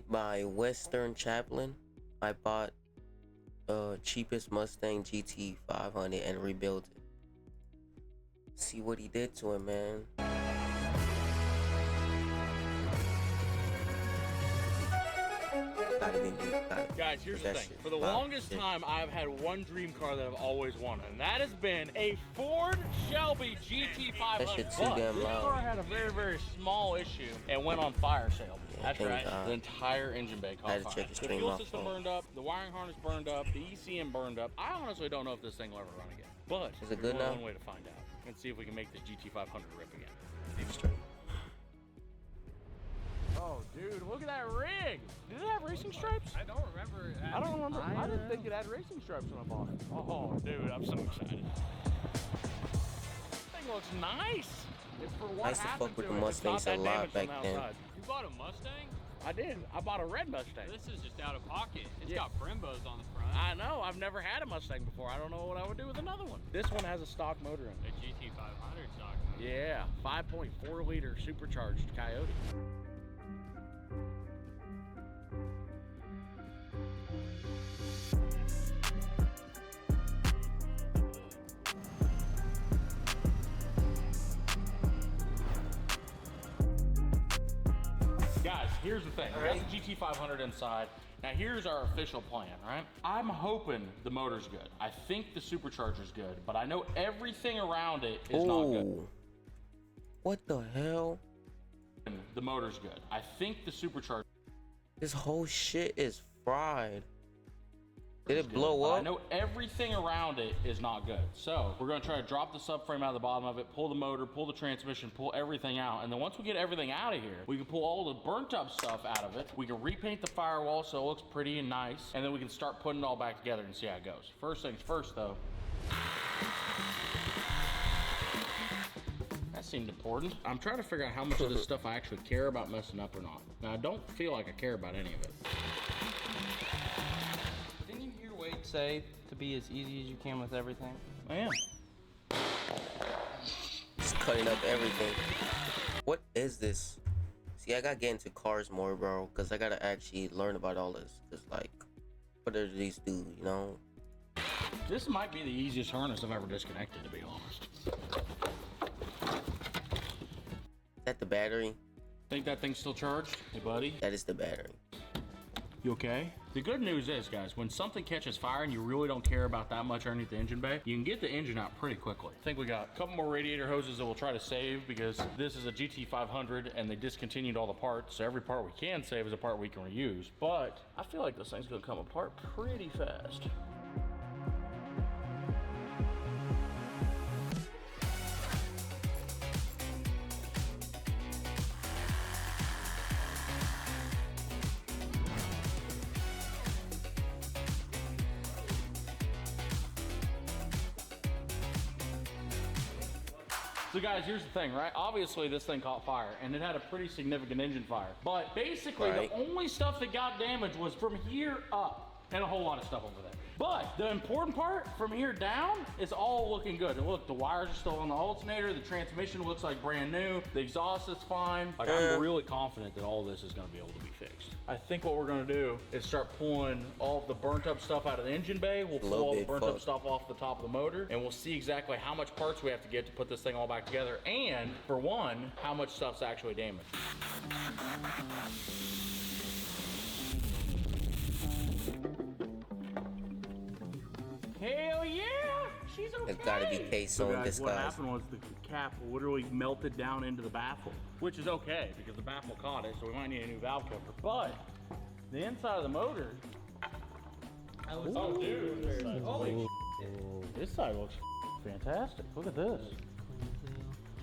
Made by Western Chaplin. I bought cheapest Mustang GT 500 and rebuilt it. See what he did to it, man. Guys, here's the thing. For the longest time, I've had one dream car that I've always wanted, and that has been a Ford Shelby GT 500. That shit too damn this loud. car had a very, very small issue and went on fire sale. That's right. The entire engine bay caught fire. The fuel system burned up, the wiring harness burned up, the ECM burned up. I honestly don't know if this thing will ever run again. But is it good now? One way to find out and see if we can make this GT 500 rip again. Deep straight. Oh, dude, look at that rig. Did it have racing stripes? I don't remember. I don't remember. I didn't think it had racing stripes when I bought it. Oh, dude, I'm so excited. This thing looks nice. It's for what I used to fuck with the Mustangs a lot back then. You bought a Mustang? I did. I bought a red Mustang. This is just out of pocket. It's got Brembos on the front. I know. I've never had a Mustang before. I don't know what I would do with another one. This one has a stock motor in it. A GT 500 stock motor. Yeah, 5.4 liter supercharged Coyote. Guys, here's the thing. We got the GT 500 inside. Now here's our official plan, right? I'm hoping the motor's good. I think the supercharger's good, but I know everything around it is not good. What the hell? The motor's good. I think the supercharger. This whole shit is fried. Did it blow up? I know everything around it is not good. So we're gonna try to drop the subframe out of the bottom of it, pull the motor, pull the transmission, pull everything out. And then once we get everything out of here, we can pull all the burnt up stuff out of it. We can repaint the firewall so it looks pretty and nice. And then we can start putting it all back together and see how it goes. First things first though. That seemed important. I'm trying to figure out how much of this stuff I actually care about messing up or not. Now I don't feel like I care about any of it. Wait, say to be as easy as you can with everything. I am. Just cutting up everything. What is this? See, I gotta get into cars more, bro, because I gotta actually learn about all this. Because, like, what do these do, you know? This might be the easiest harness I've ever disconnected, to be honest. Is that the battery? Think that thing's still charged? Hey, buddy? That is the battery. You okay? The good news is, guys, when something catches fire and you really don't care about that much underneath the engine bay, you can get the engine out pretty quickly. I think we got a couple more radiator hoses that we'll try to save because this is a GT 500 and they discontinued all the parts. So every part we can save is a part we can reuse. But I feel like this thing's gonna come apart pretty fast. So guys, here's the thing, right? Obviously this thing caught fire and it had a pretty significant engine fire. But basically the only stuff that got damaged was from here up and a whole lot of stuff over there. But the important part from here down is all looking good. And look, the wires are still on the alternator. The transmission looks like brand new. The exhaust is fine. Like I'm really confident that all this is gonna be able to be fixed. I think what we're gonna do is start pulling all of the burnt up stuff out of the engine bay. We'll pull all the burnt up stuff off the top of the motor and we'll see exactly how much parts we have to get to put this thing all back together. And for one, how much stuff's actually damaged. Hell yeah! She's okay! There's gotta be queso in this, What guys. happened was the cap literally melted down into the baffle, which is okay because the baffle caught it, so we might need a new valve cover. But the inside of the motor. Oh, dude! Holy shit! This side looks fantastic. Look at this.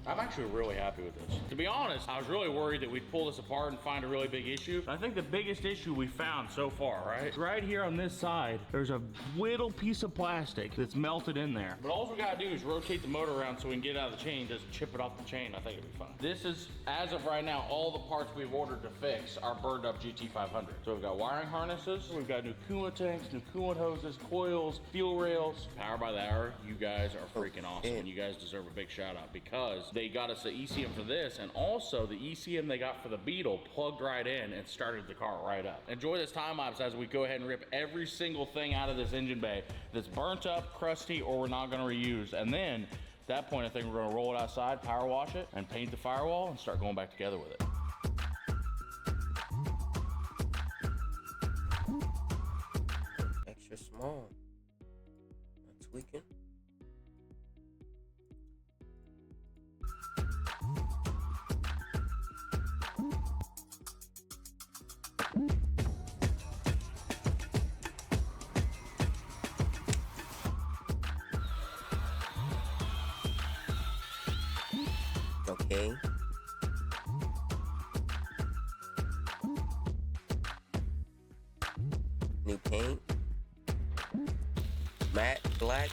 I'm actually really happy with this. To be honest, I was really worried that we'd pull this apart and find a really big issue. I think the biggest issue we found so far, right here on this side, there's a little piece of plastic that's melted in there. But all we gotta do is rotate the motor around so we can get it out of the chain, doesn't chip it off the chain. I think it'll be fine. This is, as of right now, all the parts we've ordered to fix are burned up GT 500. So we've got wiring harnesses, we've got new coolant tanks, new coolant hoses, coils, fuel rails. Power by the hour, you guys are freaking awesome and you guys deserve a big shout out because They got us the ECM for this, and also the ECM they got for the Beetle plugged right in and started the car right up. Enjoy this time lapse as we go ahead and rip every single thing out of this engine bay that's burnt up, crusty, or we're not gonna reuse. And then at that point, I think we're gonna roll it outside, power wash it, and paint the firewall and start going back together with it. Extra small. Not tweaking. Okay. New paint. Matte black.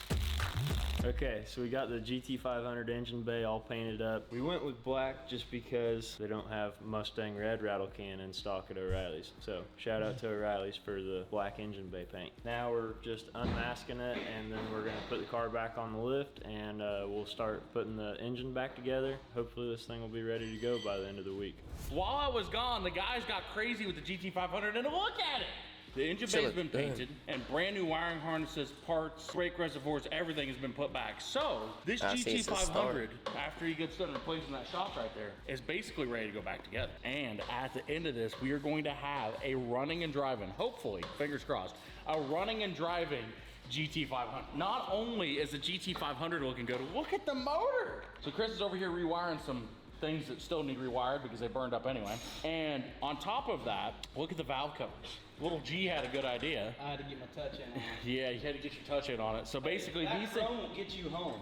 Okay, so we got the GT500 engine bay all painted up. We went with black just because they don't have Mustang red rattle can in stock at O'Reilly's. So shout out to O'Reilly's for the black engine bay paint. Now we're just unmasking it, and then we're gonna put the car back on the lift, and we'll start putting the engine back together. Hopefully this thing will be ready to go by the end of the week. While I was gone, the guys got crazy with the GT500, and look at it! The engine bay's been painted, and brand new wiring harnesses, parts, brake reservoirs, everything has been put back. So this GT500, after he gets done replacing that shop right there, is basically ready to go back together. And at the end of this, we are going to have a running and driving, hopefully, fingers crossed, a running and driving GT500. Not only is the GT500 looking good, look at the motor. So Chris is over here rewiring some things that still need rewired because they burned up anyway. And on top of that, look at the valve covers. Little G had a good idea. I had to get my touch in on it. Yeah, you had to get your touch in on it. So basically, That these chrome will get you home.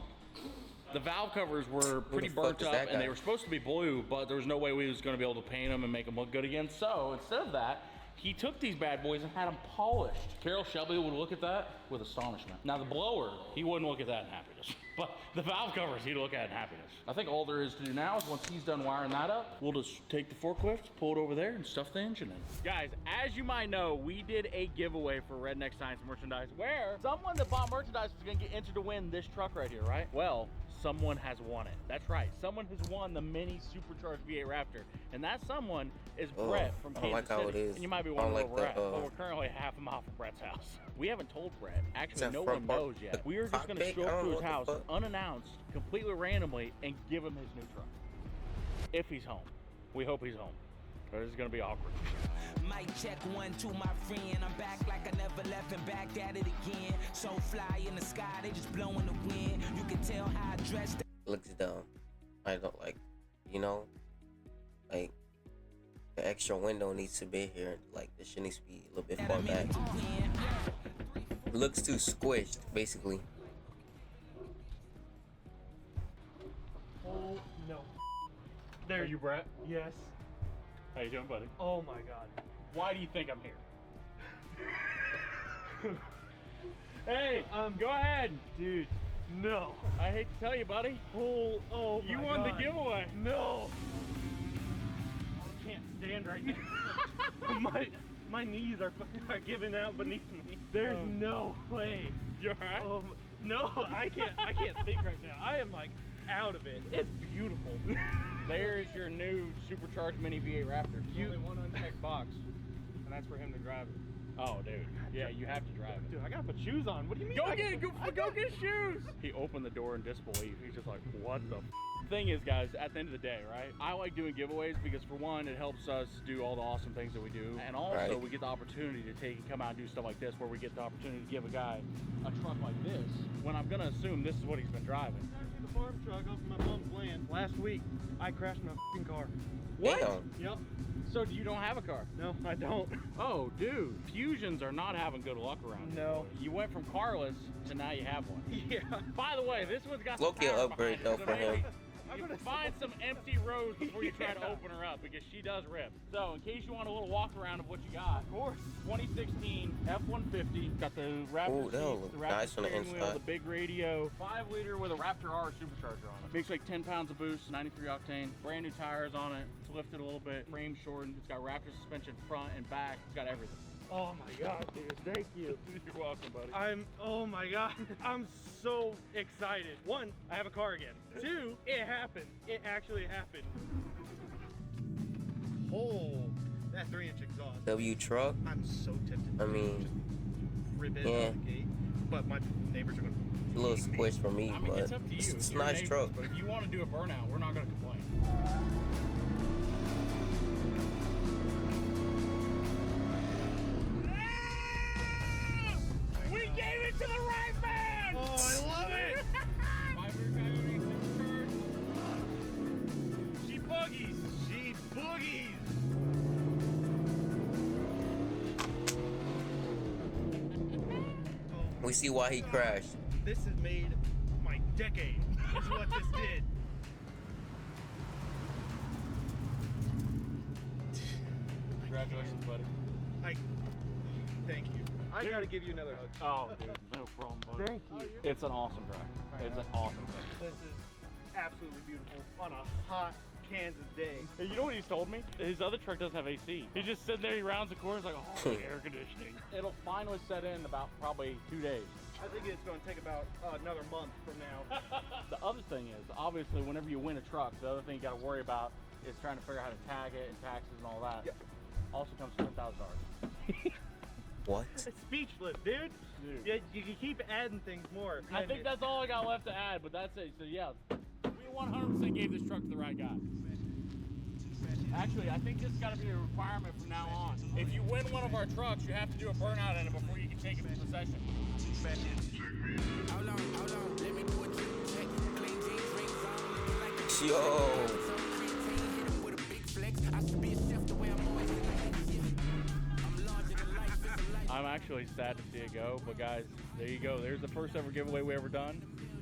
the valve covers were pretty burnt up, and they were supposed to be blue, but there was no way we was going to be able to paint them and make them look good again. So instead of that, he took these bad boys and had them polished. Carol Shelby would look at that with astonishment. Now the blower, he wouldn't look at that in happiness. But the valve covers, he'd look at in happiness. I think all there is to do now is once he's done wiring that up, we'll just take the forklift, pull it over there, and stuff the engine in. Guys, as you might know, we did a giveaway for Redneck Science merchandise where someone that bought merchandise was gonna get entered to win this truck right here, right? Well, someone has won it. That's right. Someone has won the mini supercharged V8 Raptor. And that someone is Brett from Kansas City. And you might be wondering where we're at. Well, we're currently half a mile from Brett's house. We haven't told Brett. Actually, no one knows yet. We are just going to show up to his house unannounced, completely randomly, and give him his new truck. If he's home. We hope he's home. This is going to be awkward. Mic check 1, 2, my friend. I'm back like I never left and back at it again. So fly in the sky, they just blowing the wind. You can tell how I dressed. Looks dumb. I don't like, you know, like the extra window needs to be here. Like this shit needs to be a little bit far back. Looks too squished, basically. Oh no. There you, Brett. Yes. How you doing, buddy? Oh my god. Why do you think I'm here? Hey, go ahead. Dude, no. I hate to tell you, buddy. Oh my You won god. the giveaway. No. I can't stand right now. my knees are giving out beneath me. There's no way. You alright? No, I can't think right now. I am like out of it. It's beautiful. There's your new supercharged mini V8 Raptor. There's only one unchecked box, and that's for him to drive it. Oh, dude. Yeah, you have to drive it. Dude, I gotta put shoes on. What do you mean? Go get shoes. He opened the door in disbelief. He's just like, what the thing is, guys, at the end of the day, right? I like doing giveaways because for one, it helps us do all the awesome things that we do. And also we get the opportunity to take and come out and do stuff like this where we get the opportunity to give a guy a truck like this when I'm gonna assume this is what he's been driving. The farm truck off of my mom's land. Last week, I crashed my f***ing car. What? Damn. Yep. So you don't have a car? No, I don't. Oh, dude. Fusions are not having good luck around here. No. You went from carless to now you have one. Yeah. By the way, this one's got some Low-key power upgrade behind it, though for him. You find some empty roads before you try to open her up because she does rip. So in case you want a little walk around of what you got, Of course. 2016 F-150, got the Raptor Ooh, seats, that'll the look Raptor nice on the steering wheel, inside. the big radio, 5 liter with a Raptor R supercharger on it. Makes like 10 pounds of boost, 93 octane, brand new tires on it. It's lifted a little bit, frame shortened. It's got Raptor suspension front and back. It's got everything. Oh my god, dude, thank you. You're welcome, buddy. Oh my god, I'm so excited. One, I have a car again. Two, it happened. It actually happened. Oh, that 3-inch exhaust. W truck. I'm so tempted I to mean, just rip it yeah. out of the gate, but my neighbors are gonna. A little squish for me, I mean, but it's up to you. it's a your nice neighbors, truck. But if you want to do a burnout, we're not going to complain. We gave it to the right man! Oh, I love it! She boogies! She boogies! We see why he crashed. This has made my decade, is what this did. Congratulations, buddy. Thank you. I gotta give you another hug. Oh, dude, no problem, buddy. Thank you. It's an awesome drive. It's an awesome drive. This is absolutely beautiful on a hot Kansas day. Hey, you know what he's told me? His other truck doesn't have AC. He's just sitting there, he rounds the corners like, oh, air conditioning. It'll finally set in about probably 2 days. I think it's going to take about another month from now. The other thing is, obviously, whenever you win a truck, the other thing you got to worry about is trying to figure out how to tag it and taxes and all that. Yeah. Also comes to $10,000. What? It's speechless, dude. Yeah, you can keep adding things more. I think that's all I got left to add, but that's it. So yeah, we 100% gave this truck to the right guy. Actually, I think this has got to be a requirement from now on. If you win one of our trucks, you have to do a burnout in it before you can take it to possession. Hold on, let me do a check. Clean jeans, rings on, looking like a Yo. hit him with a big flex. I should be a chef the way I'm always I'm larger than life, it's a life. I'm actually sad to see it go, but guys, there you go. There's the first ever giveaway we ever done.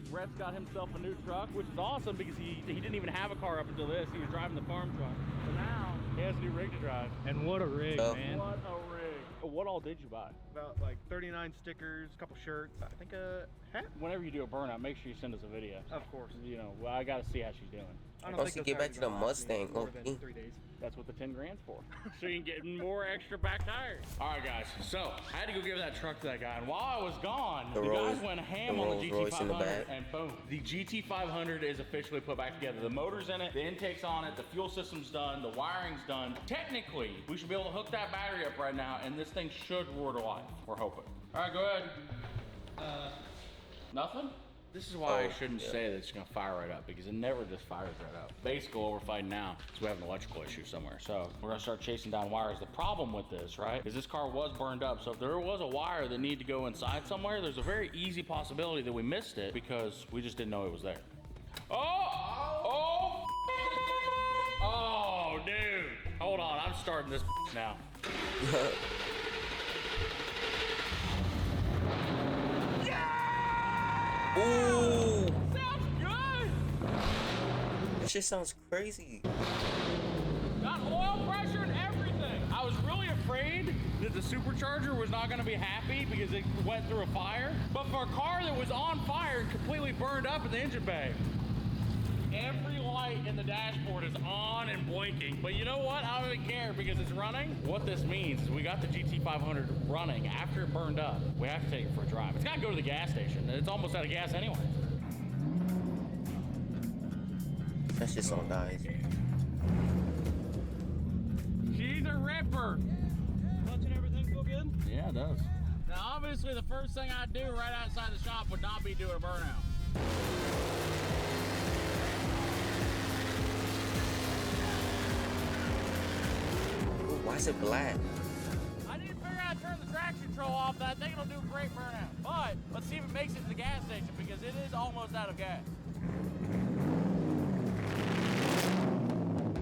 Rhett's got himself a new truck, which is awesome because he didn't even have a car up until this. He was driving the farm truck. So now he has a new rig to drive. And what a rig, Oh. man. What a rig. What all did you buy? About like 39 stickers, a couple shirts, I think a hat. Whenever you do a burnout, make sure you send us a video. Of course. You know, well, I got to see how she's doing. I don't Once think you those get back tires to the are gonna last me Mustang, more okay. than 3 days. That's what the 10 grand's for. So you can get more extra back tires. All right, guys. So I had to go give that truck to that guy. And while I was gone, the guys went ham on the Rolls Royce in the GT500 back. and boom. The GT500 is officially put back together. The motor's in it, the intake's on it, the fuel system's done, the wiring's done. Technically, we should be able to hook that battery up right now and this thing should roar to life. We're hoping. All right, go ahead. Nothing? This is why I shouldn't say that it's gonna fire right up because it never just fires right up. Basically, what we're fighting now is we have an electrical issue somewhere. So we're gonna start chasing down wires. The problem with this, right, is this car was burned up. So if there was a wire that needed to go inside somewhere, there's a very easy possibility that we missed it because we just didn't know it was there. Oh, dude. Hold on, I'm starting this now. Ooh. Sounds good. That shit sounds crazy. Got oil pressure and everything. I was really afraid that the supercharger was not gonna be happy because it went through a fire. But for a car that was on fire and completely burned up in the engine bay, every light in the dashboard is on and blinking. But you know what? I don't even care because it's running. What this means is we got the GT500 running after it burned up. We have to take it for a drive. It's gotta go to the gas station. It's almost out of gas anyway. That shit's so nice. She's a ripper. Clutch and everything feel good? Yeah, it does. Now, obviously, the first thing I'd do right outside the shop would not be doing a burnout. Ooh, why is it black? I need to figure out how to turn the traction control off. That thing will do a great burnout. But let's see if it makes it to the gas station because it is almost out of gas.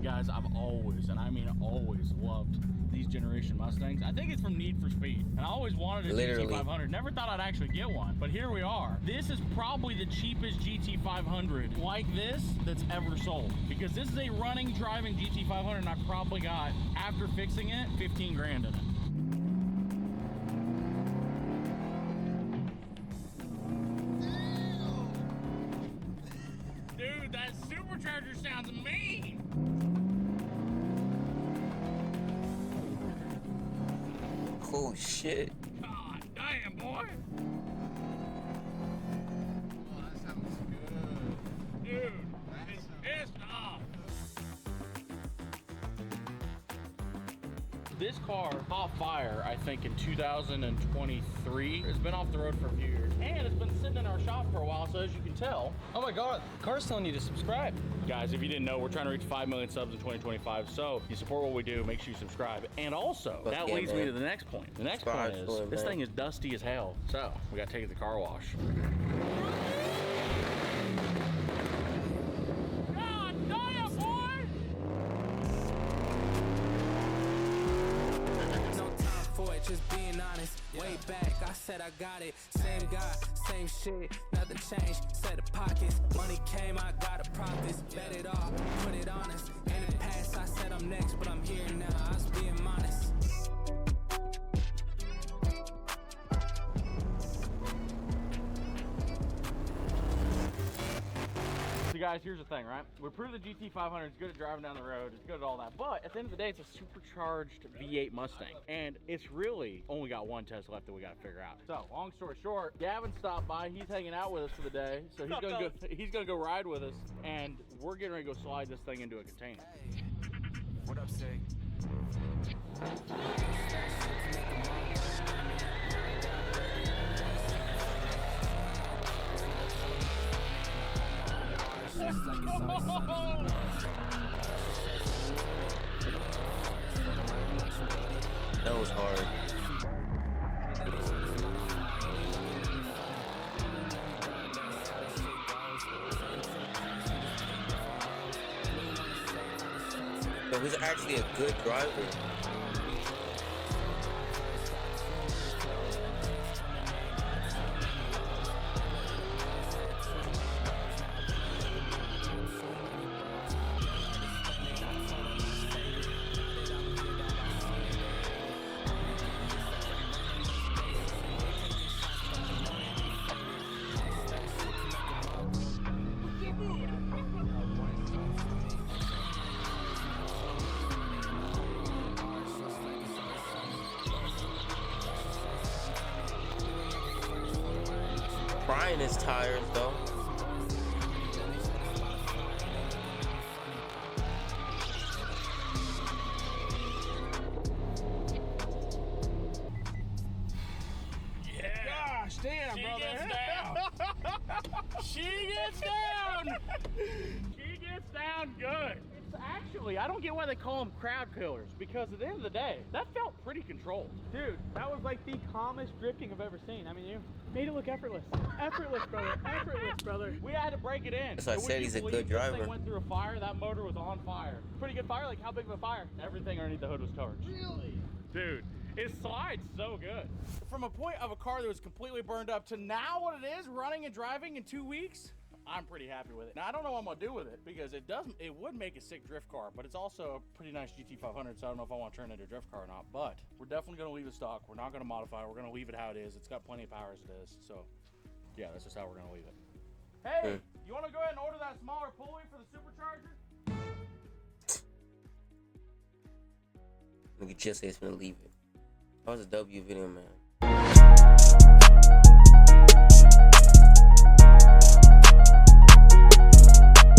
Guys, I've always, and I mean always, loved these generation Mustangs. I think it's from Need for Speed. And I always wanted a Literally. GT500. Never thought I'd actually get one, but here we are. This is probably the cheapest GT500 like this that's ever sold. Because this is a running, driving GT500 and I probably got, after fixing it, 15 grand in it. Dude, that supercharger sounds mean. Oh shit. God damn, boy. Oh, that sounds good. Dude, it's pissed off. This car caught fire, I think, in 2023. It's been off the road for a few years. And it's been sitting in our shop for a while, so as you can tell. Oh my god, Car's telling you to subscribe. Guys, if you didn't know, we're trying to reach 5 million subs in 2025. So if you support what we do, make sure you subscribe. And also, that Yeah, leads me man. to the next point. The next Subscribe point to is, it, this man. thing is dusty as hell. So we gotta take it to the car wash. God damn, boy! No time for it, just being honest. Way back, I said I got it. Same guy, same shit, nothing changed. Set the pockets, money came, I got a profits. Bet it all, put it honest. In the past, I said I'm next, but I'm here now. I was being honest. So guys, here's the thing, right? We proved the GT500 is good at driving down the road, it's good at all that, but at the end of the day, it's a supercharged V8 Mustang, and it's really only got one test left that we gotta figure out. So, long story short, Gavin stopped by, he's hanging out with us for the day, so he's gonna go ride with us, and we're getting ready to go slide this thing into a container. What up, say? That was hard. So he's actually a good driver. Frying his tires though. Gosh damn, She brother. gets down. She gets down. She gets down good. It's actually, I don't get why they call them crowd killers, because at the end of the day, that felt pretty controlled. Dude, that was like the calmest drifting I've ever seen. I mean, you made it look effortless. Effortless, brother. Effortless, brother. We had to break it in. That's why I And would said you he's a believe good this thing driver. went through a fire. That motor was on fire. Pretty good fire. Like how big of a fire? Everything underneath the hood was torched. Really? Dude, it slides so good. From a point of a car that was completely burned up to now what it is, running and driving in 2 weeks, I'm pretty happy with it. Now I don't know what I'm gonna do with it because it would make a sick drift car, but it's also a pretty nice GT500, so I don't know if I want to turn it into a drift car or not. But we're definitely gonna leave it stock. We're not gonna modify it. We're gonna leave it how it is. It's got plenty of power as it is. So yeah, that's just how we're gonna leave it. Hey, you wanna go ahead and order that smaller pulley for the supercharger? Look at just say it's gonna leave it. That was a W video, man.